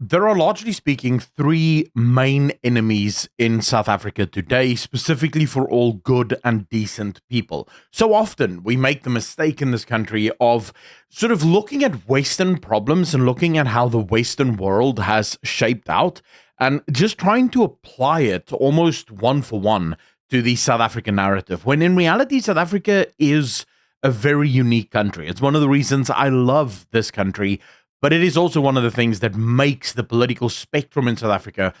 There are, largely speaking, three main enemies in South Africa today, specifically for all good and decent people. So often we make the mistake in this country of sort of looking at Western problems and looking at how the Western world has shaped out and just trying to apply it almost one for one to the South African narrative, when in reality, South Africa is a very unique country. It's one of the reasons I love this country, but it is also one of the things that makes the political spectrum in South Africa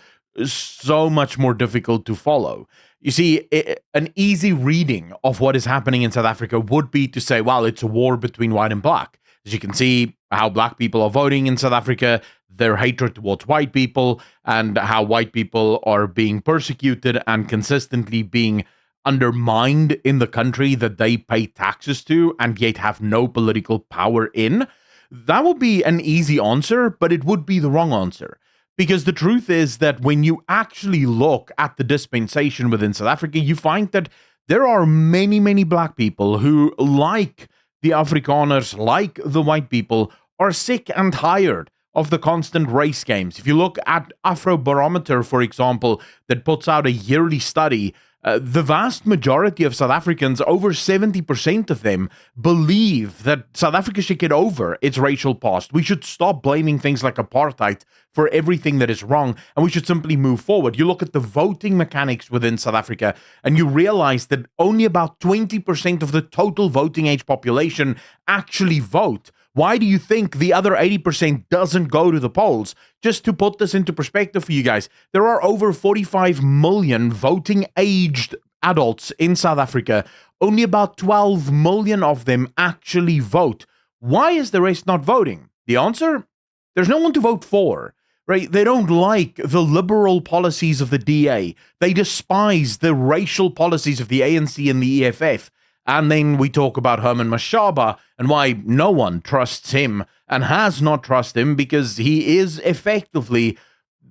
so much more difficult to follow. You see, an easy reading of what is happening in South Africa would be to say, well, it's a war between white and black. As you can see, how black people are voting in South Africa, their hatred towards white people, and how white people are being persecuted and consistently being undermined in the country that they pay taxes to and yet have no political power in. That would be an easy answer, but it would be the wrong answer. Because the truth is that when you actually look at the dispensation within South Africa, you find that there are many, many black people who, like the Afrikaners, like the white people, are sick and tired of the constant race games. If you look at Afrobarometer, for example, that puts out a yearly study, the vast majority of South Africans, over 70% of them, believe that South Africa should get over its racial past. We should stop blaming things like apartheid for everything that is wrong, and we should simply move forward. You look at the voting mechanics within South Africa, and you realize that only about 20% of the total voting age population actually vote. Why do you think the other 80% doesn't go to the polls? Just to put this into perspective for you guys, there are over 45 million voting-aged adults in South Africa. Only about 12 million of them actually vote. Why is the rest not voting? The answer? There's no one to vote for, right? They don't like the liberal policies of the DA. They despise the racial policies of the ANC and the EFF. And then we talk about Herman Mashaba and why no one trusts him and has not trusted him, because he is effectively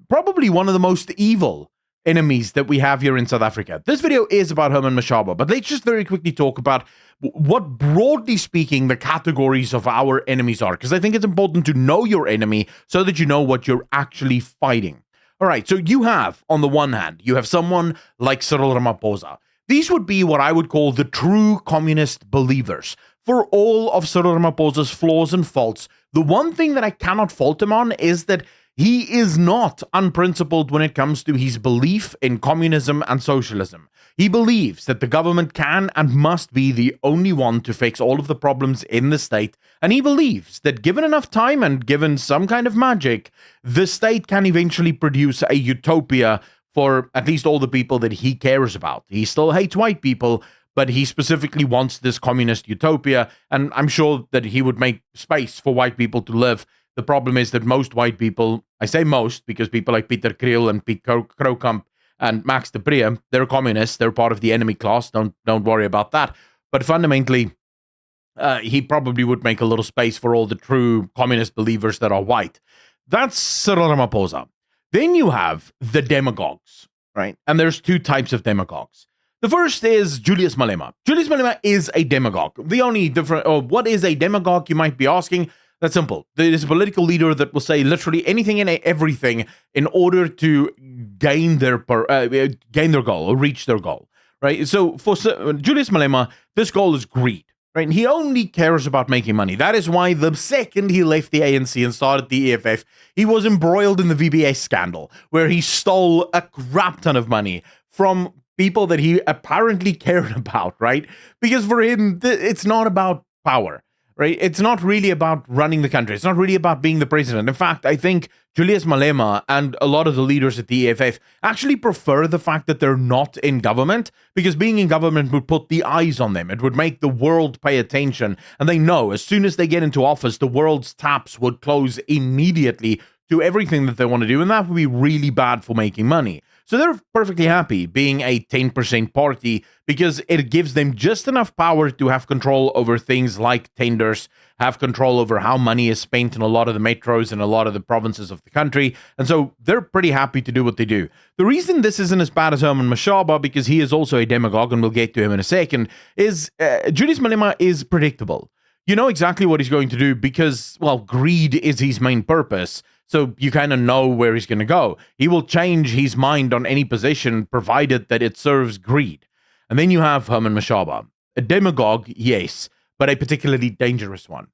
probably one of the most evil enemies that we have here in South Africa. This video is about Herman Mashaba, but let's just very quickly talk about what, broadly speaking, the categories of our enemies are, because I think it's important to know your enemy so that you know what you're actually fighting. All right, so you have, on the one hand, you have someone like Cyril Ramaphosa. These would be what I would call the true communist believers. For all of Cyril Ramaphosa's flaws and faults, the one thing that I cannot fault him on is that he is not unprincipled when it comes to his belief in communism and socialism. He believes that the government can and must be the only one to fix all of the problems in the state, and he believes that given enough time and given some kind of magic, the state can eventually produce a utopia for at least all the people that he cares about. He still hates white people, but he specifically wants this communist utopia, and I'm sure that he would make space for white people to live. The problem is that most white people, I say most because people like Peter Kriel and Piet Kroukamp and Max de Pree, they're communists, they're part of the enemy class, don't worry about that. But fundamentally, he probably would make a little space for all the true communist believers that are white. That's Cyril Ramaphosa. Then you have the demagogues, right? And there's two types of demagogues. The first is Julius Malema. Julius Malema is a demagogue. The only different, what is a demagogue, you might be asking? That's simple. There is a political leader that will say literally anything and everything in order to gain their goal or reach their goal, right? So for Julius Malema, this goal is greed. Right? He only cares about making money. That is why the second he left the ANC and started the EFF, he was embroiled in the VBS scandal, where he stole a crap ton of money from people that he apparently cared about, right? Because for him, it's not about power, right? It's not really about running the country. It's not really about being the president. In fact, I think Julius Malema and a lot of the leaders at the EFF actually prefer the fact that they're not in government, because being in government would put the eyes on them. It would make the world pay attention. And they know as soon as they get into office, the world's taps would close immediately to everything that they want to do. And that would be really bad for making money. So they're perfectly happy being a 10% party because it gives them just enough power to have control over things like tenders, have control over how money is spent in a lot of the metros and a lot of the provinces of the country. And so they're pretty happy to do what they do. The reason this isn't as bad as Herman Mashaba, because he is also a demagogue, and we'll get to him in a second, is Julius Malema is predictable. You know exactly what he's going to do because, well, greed is his main purpose. so you kind of know where he's going to go. He will change his mind on any position provided that it serves greed. And then you have Herman Mashaba, a demagogue, yes, but a particularly dangerous one.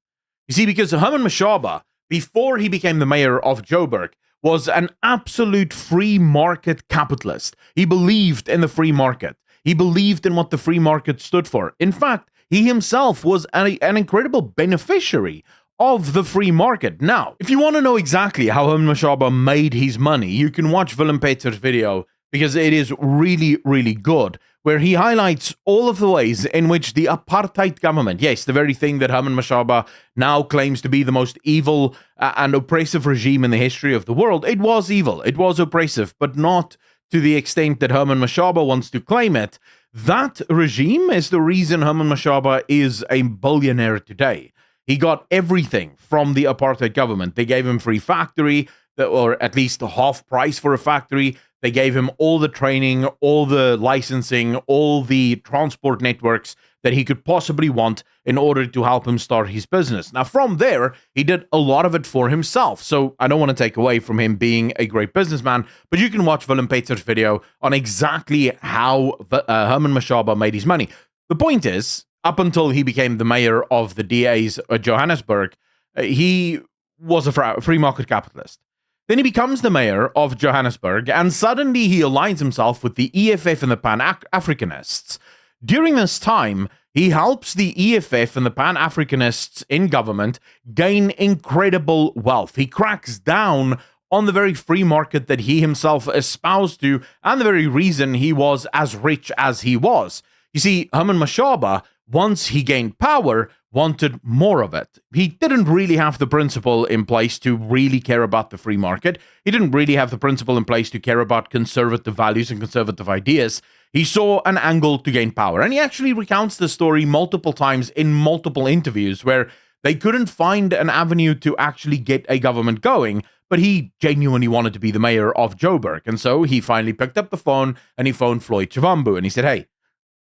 You see, because Herman Mashaba, before he became the mayor of Joburg, was an absolute free market capitalist. He believed in the free market. He believed in what the free market stood for. In fact, he himself was an incredible beneficiary of the free market. Now, if you want to know exactly how Herman Mashaba made his money, you can watch Willem Peter's video, because it is really, really good, where he highlights all of the ways in which the apartheid government, yes, the very thing that Herman Mashaba now claims to be the most evil and oppressive regime in the history of the world, it was evil, it was oppressive, but not to the extent that Herman Mashaba wants to claim it. That regime is the reason Herman Mashaba is a billionaire today. He got everything from the apartheid government. They gave him free factory, or at least half price for a factory. They gave him all the training, all the licensing, all the transport networks that he could possibly want in order to help him start his business. Now, from there, he did a lot of it for himself. So I don't want to take away from him being a great businessman, but you can watch Willem Peter's video on exactly how Herman Mashaba made his money. The point is, up until he became the mayor of the DA's Johannesburg, he was a free market capitalist. Then he becomes the mayor of Johannesburg, and suddenly he aligns himself with the EFF and the Pan-Africanists. During this time, he helps the EFF and the Pan-Africanists in government gain incredible wealth. He cracks down on the very free market that he himself espoused to, and the very reason he was as rich as he was. You see, Herman Mashaba, once he gained power, wanted more of it. He didn't really have the principle in place to really care about the free market. He didn't really have the principle in place to care about conservative values and conservative ideas. He saw an angle to gain power. And he actually recounts the story multiple times in multiple interviews where they couldn't find an avenue to actually get a government going, but he genuinely wanted to be the mayor of Joburg. And so he finally picked up the phone and he phoned Floyd Shivambu and he said, hey,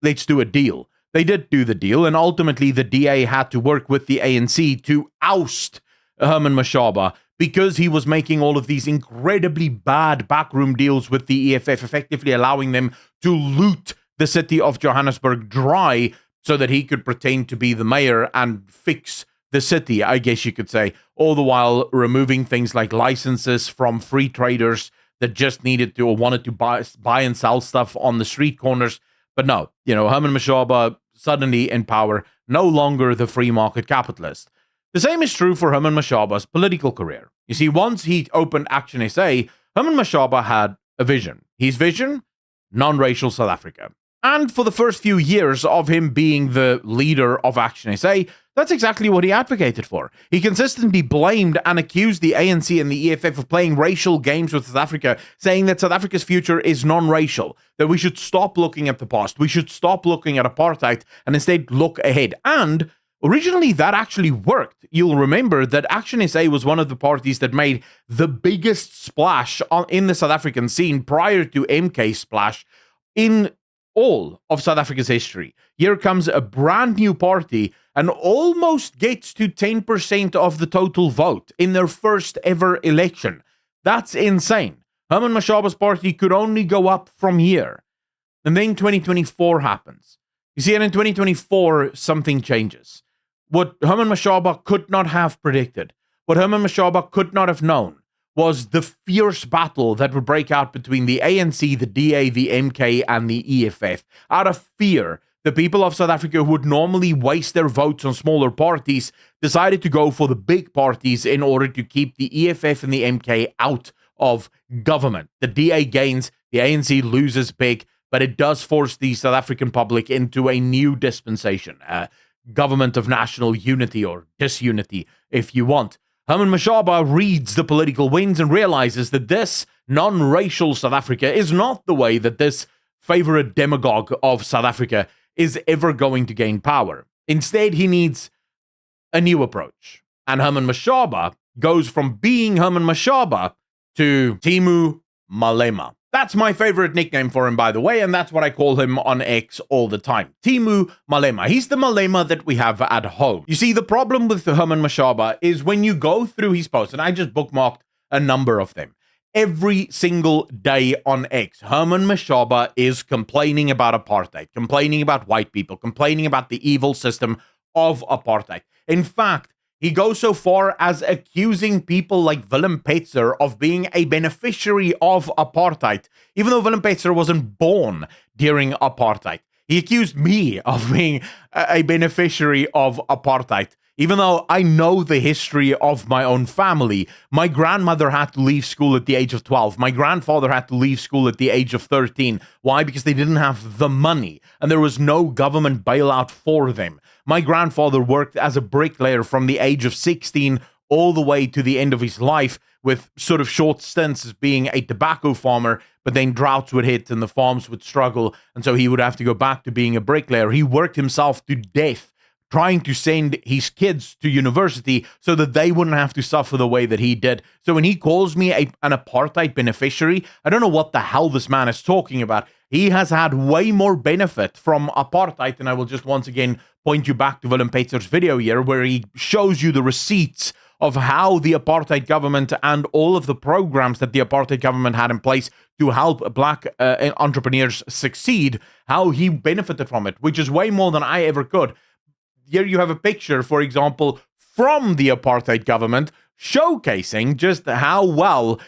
let's do a deal. They did do the deal, and ultimately the DA had to work with the ANC to oust Herman Mashaba because he was making all of these incredibly bad backroom deals with the EFF, effectively allowing them to loot the city of Johannesburg dry so that he could pretend to be the mayor and fix the city, I guess you could say, all the while removing things like licenses from free traders that just needed to or wanted to buy and sell stuff on the street corners. But no, Herman Mashaba suddenly in power, no longer the free market capitalist. The same is true for Herman Mashaba's political career. You see, once he opened ActionSA, Herman Mashaba had a vision. His vision? Non-racial South Africa. And for the first few years of him being the leader of ActionSA, that's exactly what he advocated for. He consistently blamed and accused the ANC and the EFF of playing racial games with South Africa, saying that South Africa's future is non-racial, that we should stop looking at the past, we should stop looking at apartheid, and instead look ahead. And originally, that actually worked. You'll remember that ActionSA was one of the parties that made the biggest splash in the South African scene prior to MK's splash in all of South Africa's history. Here comes a brand new party and almost gets to 10% of the total vote in their first ever election. That's insane. Herman Mashaba's party could only go up from here. And then 2024 happens. You see, and in 2024, something changes. What Herman Mashaba could not have predicted, what Herman Mashaba could not have known, was the fierce battle that would break out between the ANC, the DA, the MK, and the EFF. Out of fear, the people of South Africa who would normally waste their votes on smaller parties decided to go for the big parties in order to keep the EFF and the MK out of government. The DA gains, the ANC loses big, but it does force the South African public into a new dispensation, a government of national unity or disunity, if you want. Herman Mashaba reads the political winds and realizes that this non-racial South Africa is not the way that this favorite demagogue of South Africa is ever going to gain power. Instead, he needs a new approach. And Herman Mashaba goes from being Herman Mashaba to Timu Malema. That's my favorite nickname for him, by the way, and that's what I call him on X all the time. Timu Malema. He's the Malema that we have at home. You see, the problem with Herman Mashaba is when you go through his posts, and I just bookmarked a number of them. Every single day on X, Herman Mashaba is complaining about apartheid, complaining about white people, complaining about the evil system of apartheid. In fact, he goes so far as accusing people like Willem Petzer of being a beneficiary of apartheid, even though Willem Petzer wasn't born during apartheid. He accused me of being a beneficiary of apartheid, even though I know the history of my own family. My grandmother had to leave school at the age of 12. My grandfather had to leave school at the age of 13. Why? Because they didn't have the money, and there was no government bailout for them. My grandfather worked as a bricklayer from the age of 16 all the way to the end of his life, with sort of short stints as being a tobacco farmer, but then droughts would hit and the farms would struggle, and so he would have to go back to being a bricklayer. He worked himself to death trying to send his kids to university so that they wouldn't have to suffer the way that he did. So when he calls me an apartheid beneficiary, I don't know what the hell this man is talking about. He has had way more benefit from apartheid, and I will just once again point you back to Willem Petzer's video here, where he shows you the receipts of how the apartheid government and all of the programs that the apartheid government had in place to help black entrepreneurs succeed, how he benefited from it, which is way more than I ever could. Here you have a picture, for example, from the apartheid government showcasing just how well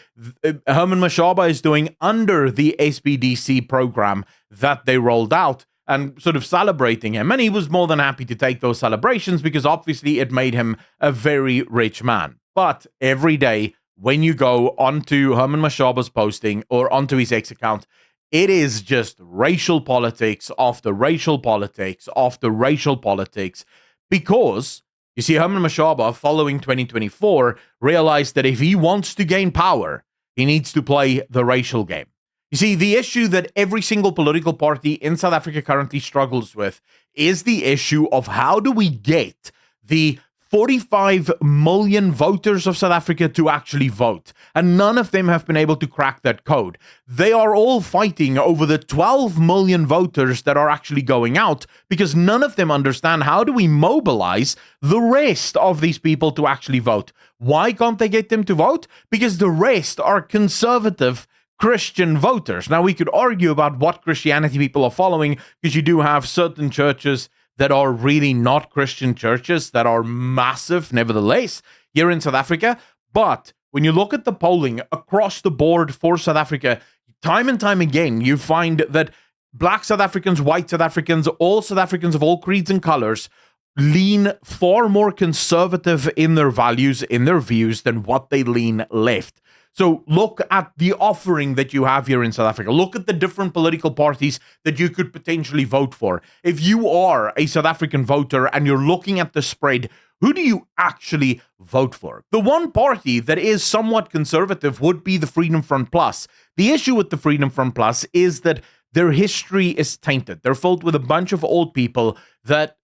Herman Mashaba is doing under the SPDC program that they rolled out, and sort of celebrating him. And he was more than happy to take those celebrations because obviously it made him a very rich man. But every day when you go onto Herman Mashaba's posting or onto his X account, it is just racial politics after racial politics after racial politics, because you see, Herman Mashaba, following 2024, realized that if he wants to gain power, he needs to play the racial game. You see, the issue that every single political party in South Africa currently struggles with is the issue of how do we get the 45 million voters of South Africa to actually vote, and none of them have been able to crack that code. They are all fighting over the 12 million voters that are actually going out, because none of them understand how do we mobilize the rest of these people to actually vote. Why can't they get them to vote? Because the rest are conservative Christian voters. Now, we could argue about what Christianity people are following, because you do have certain churches that are really not Christian churches that are massive, nevertheless, here in South Africa. But when you look at the polling across the board for South Africa, time and time again, you find that black South Africans, white South Africans, all South Africans of all creeds and colors lean far more conservative in their values, in their views, than what they lean left. So look at the offering that you have here in South Africa. Look at the different political parties that you could potentially vote for. If you are a South African voter and you're looking at the spread, who do you actually vote for? The one party that is somewhat conservative would be the Freedom Front Plus. The issue with the Freedom Front Plus is that their history is tainted. They're filled with a bunch of old people that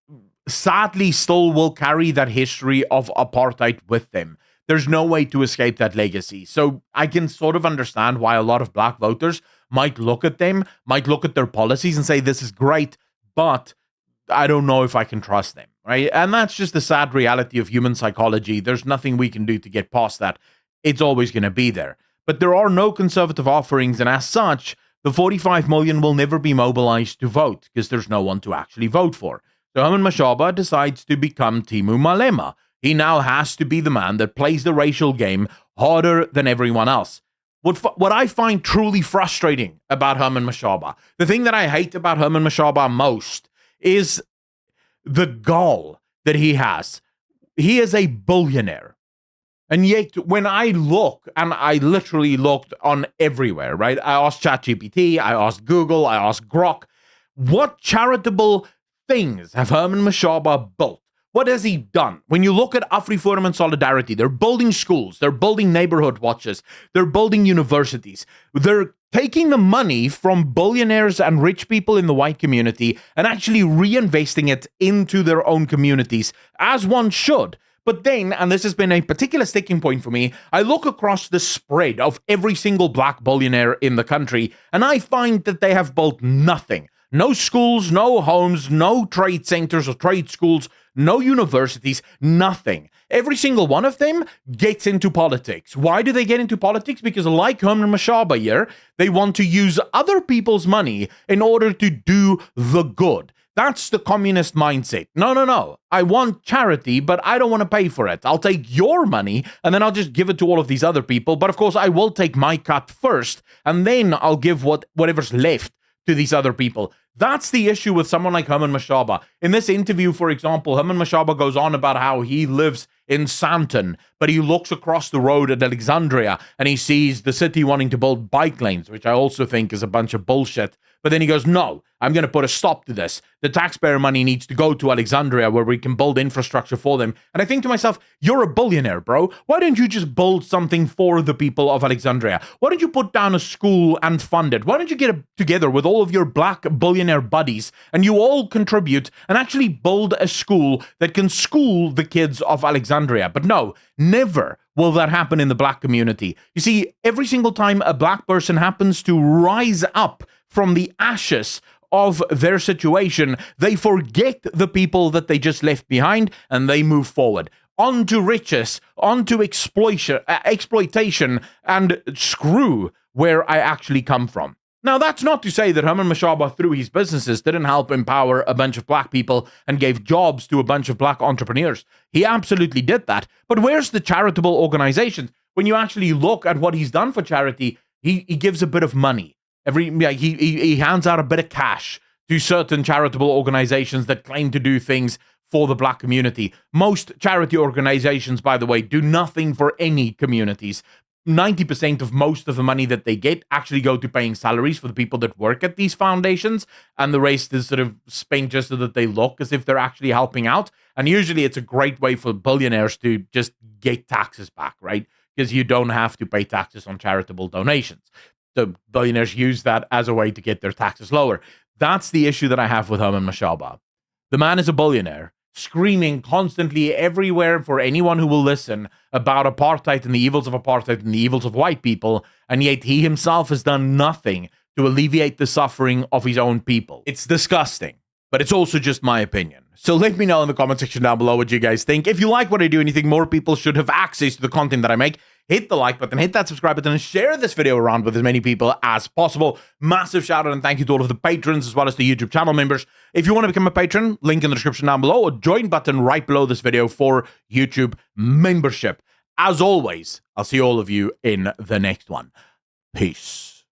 sadly still will carry that history of apartheid with them. There's no way to escape that legacy. So I can sort of understand why a lot of black voters might look at them, might look at their policies and say, this is great, but I don't know if I can trust them, right? And that's just the sad reality of human psychology. There's nothing we can do to get past that. It's always going to be there. But there are no conservative offerings, and as such, the 45 million will never be mobilized to vote because there's no one to actually vote for. So Herman Mashaba decides to become Timu Malema. He now has to be the man that plays the racial game harder than everyone else. What I find truly frustrating about Herman Mashaba, the thing that I hate about Herman Mashaba most, is the gall that he has. He is a billionaire. And yet, when I look, and I literally looked on everywhere, right? I asked ChatGPT, I asked Google, I asked Grok, what charitable things have Herman Mashaba built? What has he done? When you look at AfriForum and Solidarity, they're building schools, they're building neighborhood watches, they're building universities. They're taking the money from billionaires and rich people in the white community and actually reinvesting it into their own communities, as one should. But then, and this has been a particular sticking point for me, I look across the spread of every single black billionaire in the country, and I find that they have built nothing. No schools, no homes, no trade centers or trade schools, no universities, nothing. every single one of them gets into politics. Why do they get into politics? Because like Herman Mashaba here, they want to use other people's money in order to do the good. That's the communist mindset. No. I want charity, but I don't want to pay for it. I'll take your money and then I'll just give it to all of these other people. But of course, I will take my cut first and then I'll give whatever's left to these other people. That's the issue with someone like Herman Mashaba. In this interview, for example, Herman Mashaba goes on about how he lives in Sandton, but he looks across the road at Alexandria and he sees the city wanting to build bike lanes, which I also think is a bunch of bullshit. But then he goes, no, I'm going to put a stop to this. The taxpayer money needs to go to Alexandria where we can build infrastructure for them. And I think to myself, you're a billionaire, bro. Why don't you just build something for the people of Alexandria? Why don't you put down a school and fund it? Why don't you get together with all of your black billionaire buddies and you all contribute and actually build a school that can school the kids of Alexandria? But no, never will that happen in the black community. You see, every single time a black person happens to rise up from the ashes of their situation, they forget the people that they just left behind and they move forward. On to riches, on to exploitation, and screw where I actually come from. Now, that's not to say that Herman Mashaba, through his businesses, didn't help empower a bunch of black people and gave jobs to a bunch of black entrepreneurs. He absolutely did that. But where's the charitable organizations? When you actually look at what he's done for charity, he gives a bit of money. He hands out a bit of cash to certain charitable organizations that claim to do things for the black community. Most charity organizations, by the way, do nothing for any communities. 90% of most of the money that they get actually go to paying salaries for the people that work at these foundations, and the rest is sort of spent just so that they look as if they're actually helping out. And usually it's a great way for billionaires to just get taxes back, right? Because you don't have to pay taxes on charitable donations. So billionaires use that as a way to get their taxes lower. That's the issue that I have with Herman Mashaba. The man is a billionaire, screaming constantly everywhere for anyone who will listen about apartheid and the evils of apartheid and the evils of white people, and yet he himself has done nothing to alleviate the suffering of his own people. It's disgusting, but it's also just my opinion. So let me know in the comment section down below what you guys think. If you like what I do and you think more people should have access to the content that I make, hit the like button, hit that subscribe button, and share this video around with as many people as possible. Massive shout out and thank you to all of the patrons as well as the YouTube channel members. If you want to become a patron, link in the description down below, or join button right below this video for YouTube membership. As always, I'll see all of you in the next one. Peace.